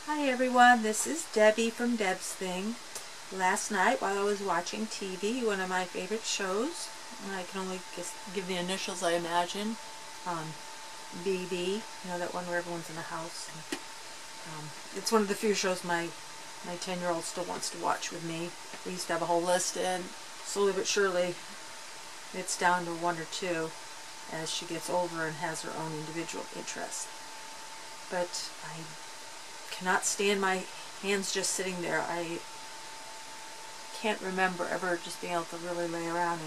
Hi everyone, this is Debbie from Deb's Thing. Last night while I was watching TV, one of my favorite shows, I can only give the initials I imagine, BB, you know, that one where everyone's in the house. And, it's one of the few shows my 10-year-old still wants to watch with me. We used to have a whole list, and slowly but surely it's down to one or two as she gets older and has her own individual interests. But I cannot stand my hands just sitting there. I can't remember ever just being able to really lie around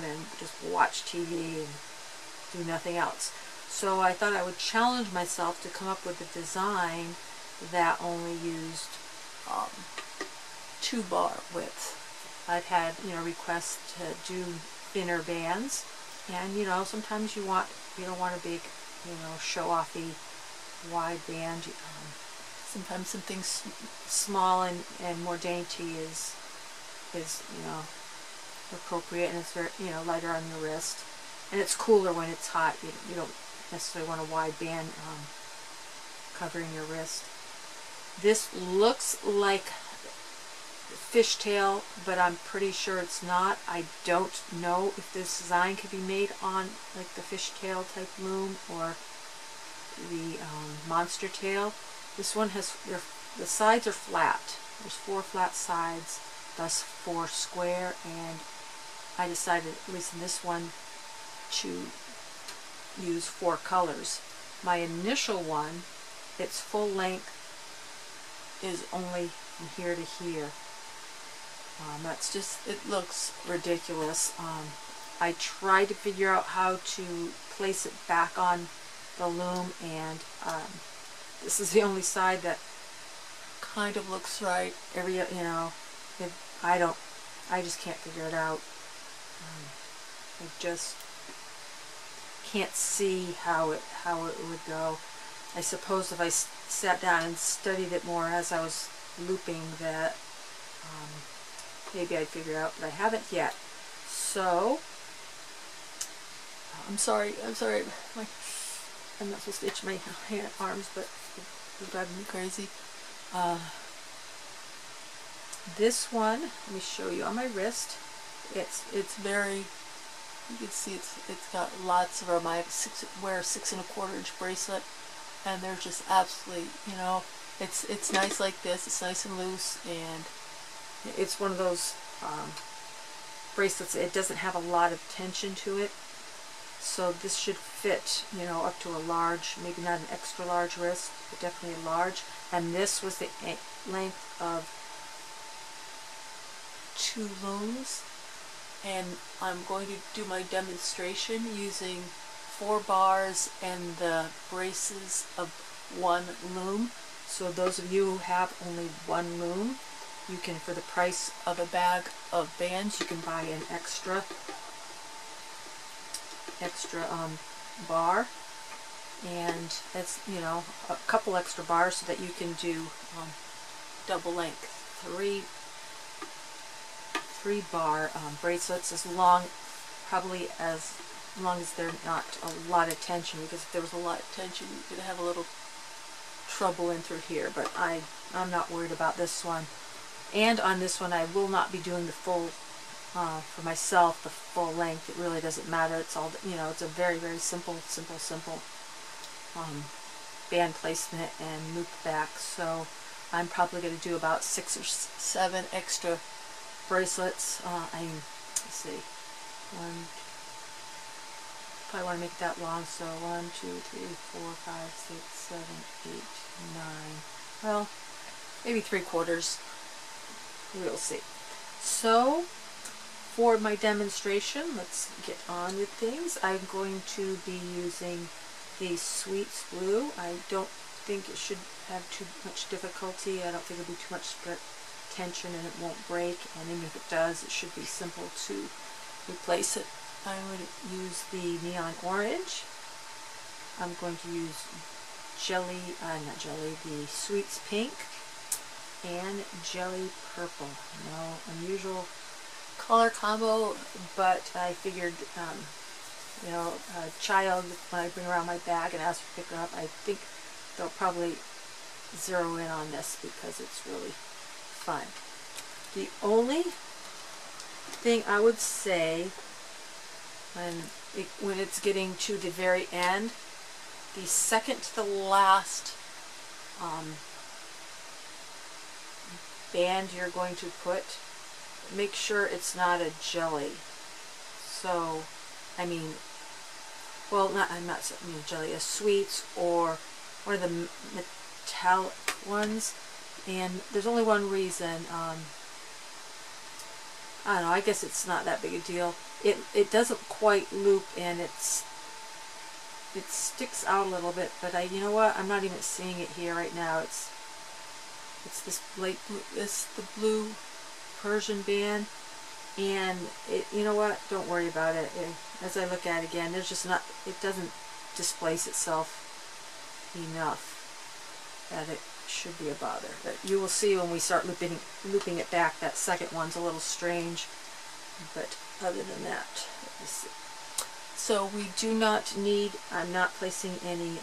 and just watch TV and do nothing else. So I thought I would challenge myself to come up with a design that only used 2-bar width. I've had, requests to do thinner bands, and sometimes you don't want a big, show-offy wide band. Sometimes something small and more dainty is appropriate, and it's very lighter on your wrist, and it's cooler when it's hot. You don't necessarily want a wide band covering your wrist. This looks like Fishtail, but I'm pretty sure it's not. I don't know if this design could be made on like the Fishtail type loom or the monster tail. This one has, the sides are flat. There's 4 flat sides, thus 4 square, and I decided, at least in this one, to use 4 colors. My initial one, its full length is only from here to here. That's just, it looks ridiculous. I tried to figure out how to place it back on the loom, and this is the only side that kind of looks right. I just can't figure it out. I just can't see how it would go. I suppose if I sat down and studied it more as I was looping, that maybe I'd figure it out, but I haven't yet. So I'm sorry. I'm not supposed to itch my arms, but it's driving me crazy. This one, let me show you on my wrist. It's very, you can see it's got lots of them. I wear a 6 1/4 inch bracelet, and they're just absolutely, it's nice like this. It's nice and loose, and it's one of those bracelets. It doesn't have a lot of tension to it. So this should fit, up to a large, maybe not an extra large wrist, but definitely a large. And this was the length of 2 looms. And I'm going to do my demonstration using 4 bars and the braces of 1 loom. So those of you who have only 1 loom, you can, for the price of a bag of bands, you can buy an extra bar, and it's a couple extra bars so that you can do double length 3 bar bracelets, probably as long as they're not a lot of tension, because if there was a lot of tension you're gonna have a little trouble in through here. But I'm not worried about this one. And on this one I will not be doing the full for myself, the full length. It really doesn't matter. It's all, it's a very, very simple band placement and loop back. So I'm probably going to do about 6 or 7 extra bracelets. Let's see, probably want to make it that long. So 1, 2, 3, 4, 5, 6, 7, 8, 9. Well, maybe 3/4. We'll see. So for my demonstration, let's get on with things. I'm going to be using the Sweets glue. I don't think it should have too much difficulty. I don't think it'll be too much tension, and it won't break. And even if it does, it should be simple to replace it. I'm going to use the neon orange. I'm going to use the Sweets pink and jelly purple. No unusual color combo, but I figured, a child, when I bring around my bag and ask to pick her up, I think they'll probably zero in on this because it's really fun. The only thing I would say when it's getting to the very end, the second to the last band you're going to put, make sure it's not a jelly. So, I mean, well, I'm not saying jelly, a sweets or one of the metallic ones. And there's only one reason. I don't know, I guess it's not that big a deal. It doesn't quite loop, and it sticks out a little bit, but you know what? I'm not even seeing it here right now. It's this light blue, the blue Persian band, and you know what? Don't worry about it. As I look at it again, there's just not. It doesn't displace itself enough that it should be a bother. But you will see when we start looping it back, that second one's a little strange. But other than that, let's see. So we do not need, I'm not placing any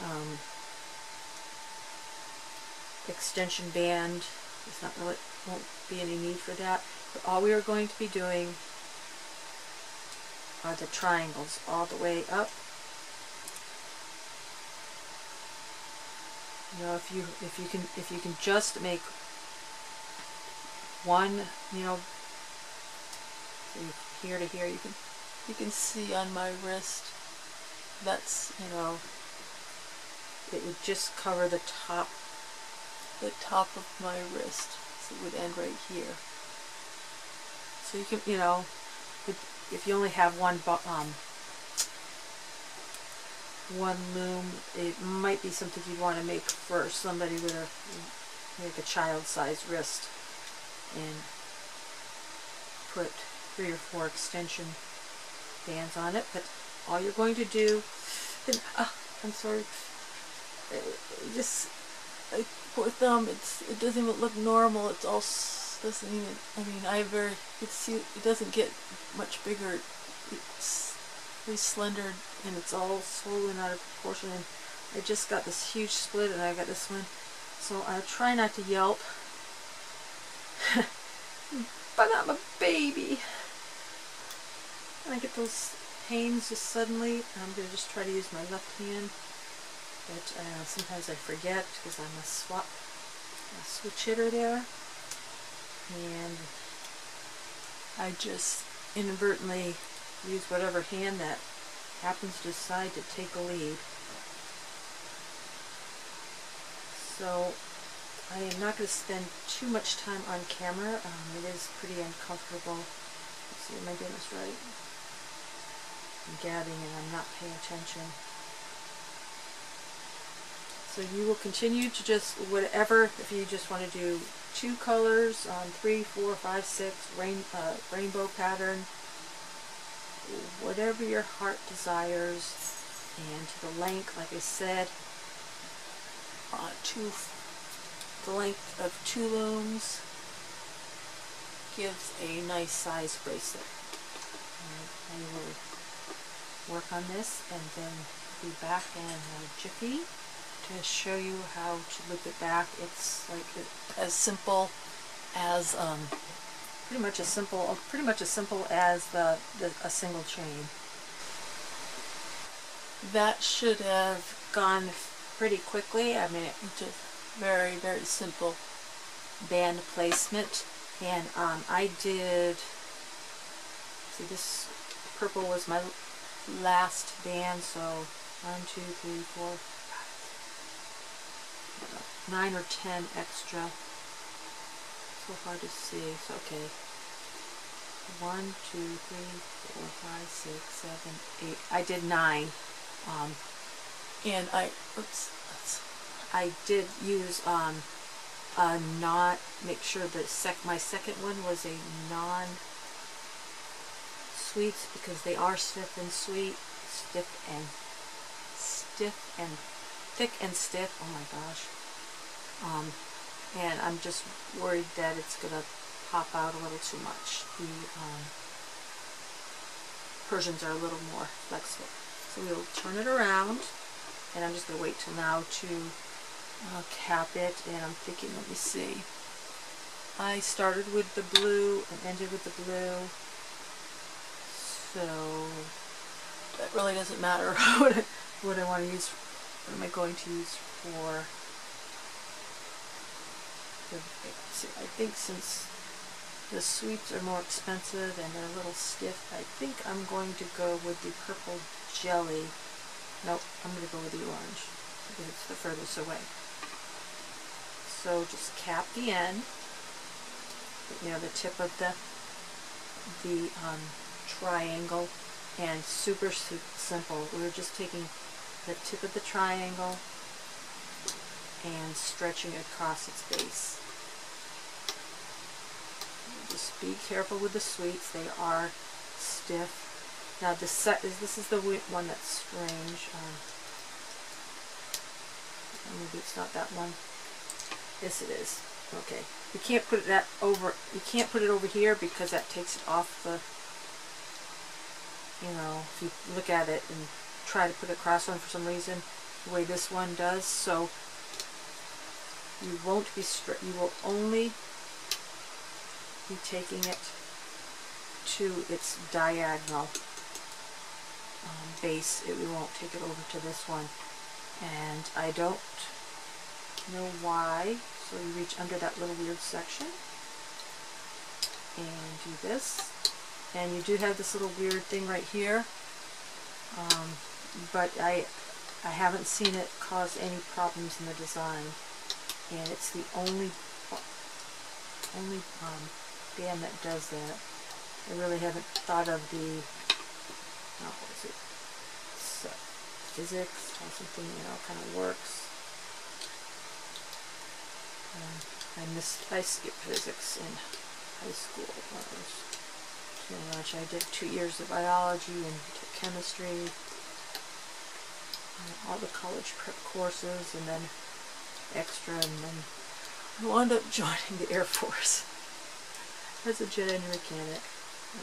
extension band. There's not really, won't be any need for that. But all we are going to be doing are the triangles all the way up. You know, if you can just make one, you know, here to here, you can see on my wrist, that's, you know, it would just cover the top of my wrist, so it would end right here. So you can, you know, if you only have one loom, it might be something you'd want to make for somebody with a child-sized wrist, and put 3 or 4 extension bands on it. But all you're going to do, and I'm sorry, just poor thumb, it doesn't even look normal. It's all doesn't even. I mean, it doesn't get much bigger. It's very slender, and it's all swollen out of proportion. And I just got this huge split, and I got this one. So I try not to yelp, but I'm a baby. And I get those pains just suddenly. I'm going to just try to use my left hand, but sometimes I forget because I'm a switch hitter there, and I just inadvertently use whatever hand that happens to decide to take a lead. So I am not going to spend too much time on camera. It is pretty uncomfortable. Let's see, am I doing this right? I'm gabbing and I'm not paying attention. So you will continue to just whatever, if you just want to do 2 colors, 3, 4, 5, 6, rainbow pattern, whatever your heart desires. And to the length, like I said, the length of 2 looms gives a nice size bracelet. I will work on this and then be back in a jiffy to show you how to loop it back. It's like as simple as pretty much as simple as a single chain. That should have gone pretty quickly. I mean, it was just very, very simple band placement. And I did, see, this purple was my last band, so 1, 2, 3, 4, 5, 9 or 10 extra. So hard to see. So okay, 1, 2, 3, 4, 5, 6, 7, 8. I did 9, and I did use a knot. Make sure that my second one was a non-sweets, because they are stiff and sweet, thick and stiff. Oh my gosh. And I'm just worried that it's gonna pop out a little too much. The Persians are a little more flexible. So we'll turn it around, and I'm just gonna wait till now to I'll cap it, and I'm thinking, let me see. I started with the blue and ended with the blue, so that really doesn't matter what I want to use. What am I going to use for? I think since the sweets are more expensive and they're a little stiff, I think I'm going to go with the purple jelly. Nope, I'm going to go with the orange because it's the furthest away. So just cap the end, you know, the tip of the triangle, and super simple. We're just taking the tip of the triangle and stretching it across its base. Just be careful with the sweets, they are stiff. Now this is the one that's strange. Maybe it's not that one. Yes, it is. Okay. You can't put that over. You can't put it over here because that takes it off the. You know, if you look at it and try to put it across one for some reason, the way this one does, so you won't be you will only be taking it to its diagonal base. We won't take it over to this one, and I don't know why. So you reach under that little weird section and do this, and you do have this little weird thing right here, but I haven't seen it cause any problems in the design, and it's the only band that does that. I really haven't thought of the what is it? So, physics or something, you know, kind of works. I skipped physics in high school. Too much. I did 2 years of biology and took chemistry, and all the college prep courses, and then extra, and then I wound up joining the Air Force as a jet engine mechanic.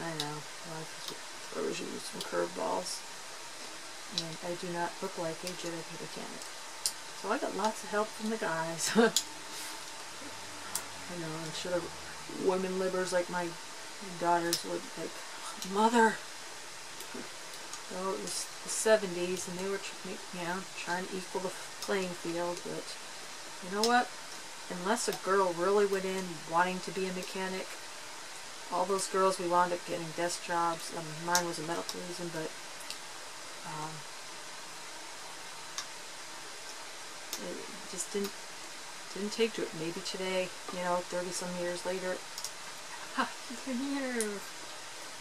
I know, life throws you some curveballs, and I do not look like a jet engine mechanic. So I got lots of help from the guys. I know, I'm sure the women livers like my daughters would like, Mother. So it was the 70s, and they were, you know, trying to equal the playing field. But you know what? Unless a girl really went in wanting to be a mechanic, all those girls, we wound up getting desk jobs. Mine was a medical reason, but it just didn't take to it. Maybe today, you know, 30-some years later,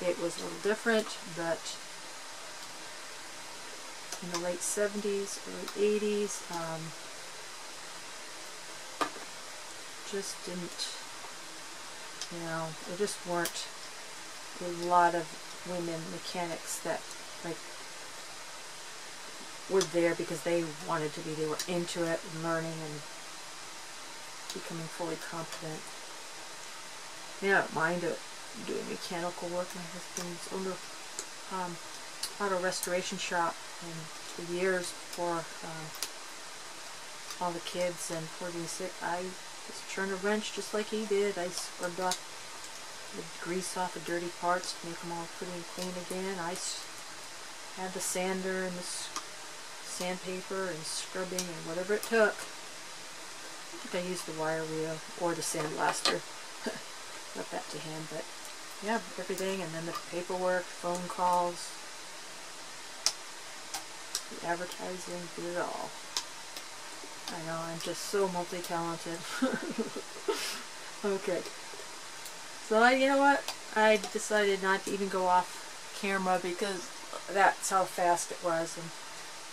it was a little different, but in the late 70s, early 80s, just didn't, you know, there just weren't a lot of women mechanics that, like, were there because they wanted to be, they were into it, and learning and becoming fully competent. Yeah, I don't mind doing mechanical work. My husband's owned an auto restoration shop, and for years before all the kids and before being sick, I just turned a wrench just like he did. I scrubbed off the grease off the dirty parts to make them all pretty and clean again. I had the sander and the sandpaper and scrubbing and whatever it took. I think I used the wire wheel or the sandblaster. Left that to him, but yeah, everything, and then the paperwork, phone calls, the advertising, did it all. I know, I'm just so multi-talented. Okay. So you know what? I decided not to even go off camera because that's how fast it was, and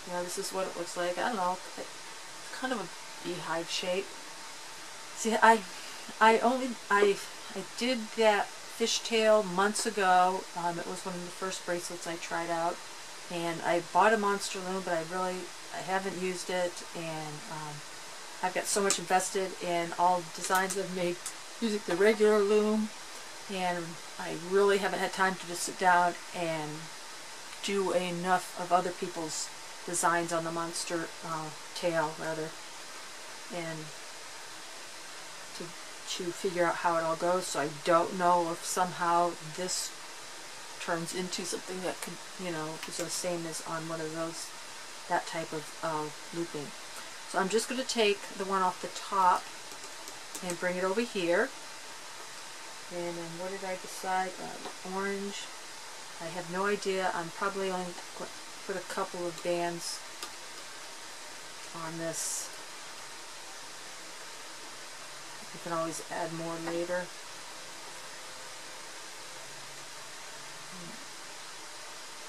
you know, this is what it looks like. I don't know, it's kind of a beehive shape. See, I did that fishtail months ago. It was one of the first bracelets I tried out, and I bought a monster loom, but I haven't used it, and I've got so much invested in all the designs I've made using the regular loom, and I really haven't had time to just sit down and do enough of other people's designs on the monster tail, rather. and to figure out how it all goes. So I don't know if somehow this turns into something that could, you know, is the same as on one of those, that type of looping. So I'm just going to take the one off the top and bring it over here. And then what did I decide? Orange. I have no idea. I'm probably only going to put a couple of bands on this. You can always add more later.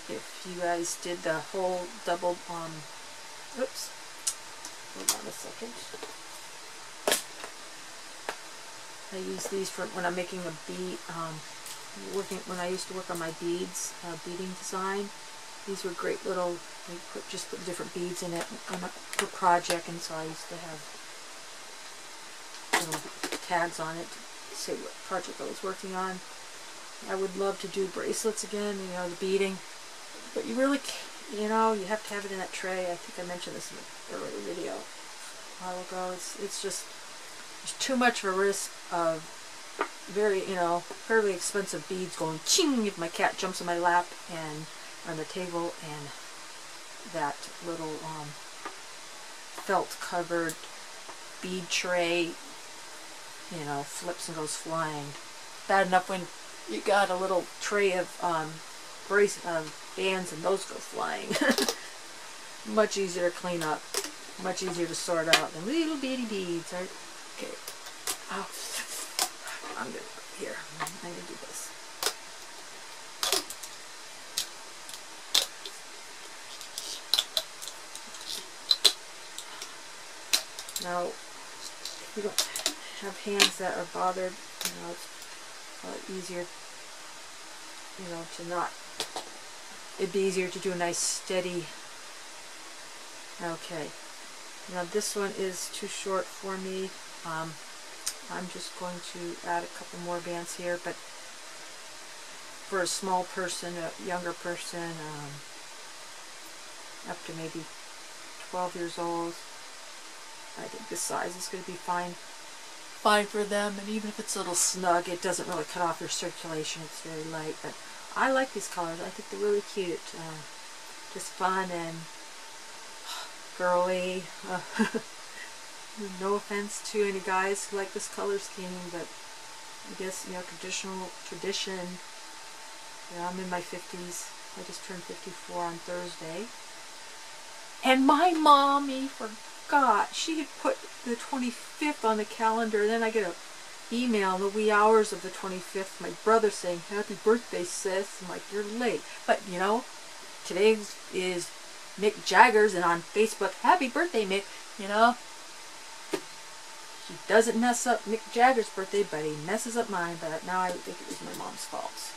If you guys did the whole double, oops, hold on a second. I use these for when I'm making a bead, when I used to work on my beads, beading design. These were great little, just put different beads in it on a project, and so I used to have little tags on it to say what project I was working on. I would love to do bracelets again, you know, the beading, but you really, you know, you have to have it in that tray. I think I mentioned this in an earlier video a while ago. It's just, there's too much of a risk of very, you know, fairly expensive beads going ching if my cat jumps in my lap and on the table, and that little felt covered bead tray, you know, flips and goes flying. Bad enough when you got a little tray of bands and those go flying. Much easier to clean up, much easier to sort out than little bitty beads. Right? Okay. Oh, I'm gonna here. I'm gonna do this. Now, if you don't have hands that are bothered, you know, it's a lot easier, you know, to not, it'd be easier to do a nice steady. Okay, now this one is too short for me. I'm just going to add a couple more bands here, but for a small person, a younger person, up to maybe 12 years old, I think this size is going to be fine for them. And even if it's a little snug, it doesn't really cut off your circulation. It's very light, but I like these colors. I think they're really cute. Just fun and girly. No offense to any guys who like this color scheme, but I guess, you know, tradition. You know, I'm in my 50s. I just turned 54 on Thursday. And my mommy forgot. She had put the 25th on the calendar, and then I get an email in the wee hours of the 25th, my brother saying, "Happy birthday, sis." I'm like, "You're late." But, you know, today is Mick Jagger's, and on Facebook, "Happy birthday, Mick." You know, he doesn't mess up Mick Jagger's birthday, but he messes up mine. But now I think it was my mom's fault.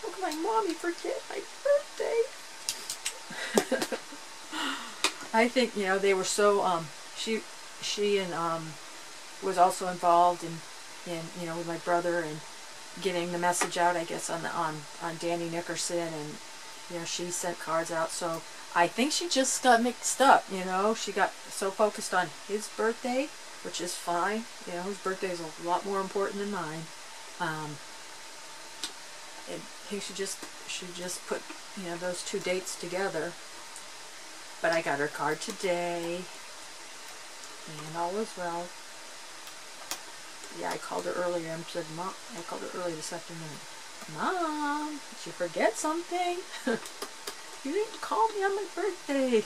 How can my mommy forget my birthday? I think, you know, they were so, she and, was also involved in, you know, with my brother and getting the message out, I guess, on Danny Nickerson, and, you know, she sent cards out. So I think she just got mixed up, you know. She got so focused on his birthday, which is fine. You know, his birthday is a lot more important than mine. I think she just put, you know, those two dates together. But I got her card today, and all was well. Yeah, I called her earlier and said, "Mom," I called her early this afternoon. "Mom, did you forget something? You didn't call me on my birthday."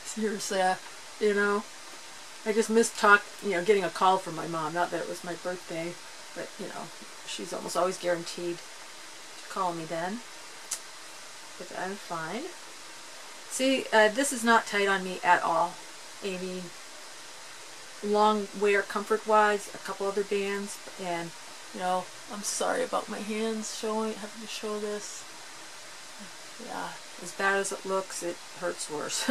Seriously, you know, I just missed getting a call from my mom. Not that it was my birthday, but, you know, she's almost always guaranteed to call me then. But I'm fine. See, this is not tight on me at all. I mean, long wear comfort-wise, a couple other bands, and, you know, I'm sorry about my hands having to show this. Yeah, as bad as it looks, it hurts worse.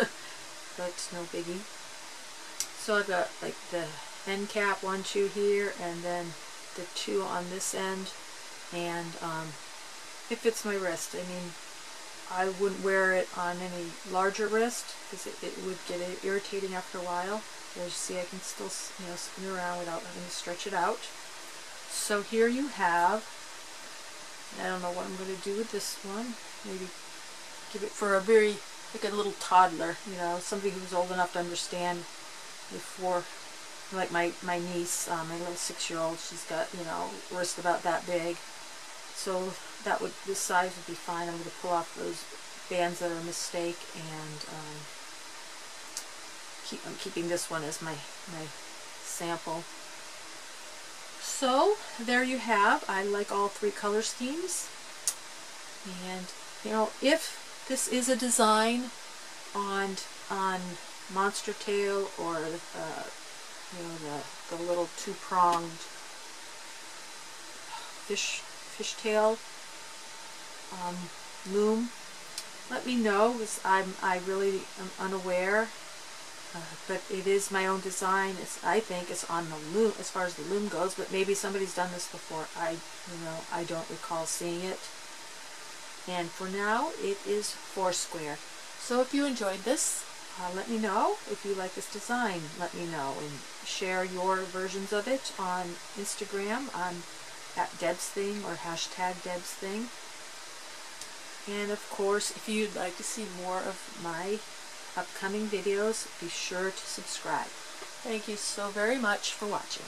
But it's no biggie. So I've got, like, the end cap, 1, 2 here, and then the 2 on this end, and it fits my wrist. I mean, I wouldn't wear it on any larger wrist because it would get irritating after a while. As you see, I can still, you know, spin around without having to stretch it out. So here you have, I don't know what I'm going to do with this one. Maybe give it for a very, like a little toddler, you know, somebody who's old enough to understand before, like my niece, my little 6-year-old, she's got, you know, wrist about that big. So that would, this size would be fine. I'm going to pull off those bands that are a mistake, and I'm keeping this one as my sample. So there you have. I like all 3 color schemes, and you know, if this is a design on monster tail, or you know, the little 2-pronged fishtail loom, let me know, because I really am unaware. But it is my own design. I think it's on the loom as far as the loom goes, but maybe somebody's done this before. I don't recall seeing it. And for now, it is 4 square. So if you enjoyed this, let me know. If you like this design, let me know, and share your versions of it on Instagram at @DebsThing or #DebsThing. And of course, if you'd like to see more of my upcoming videos, be sure to subscribe. Thank you so very much for watching.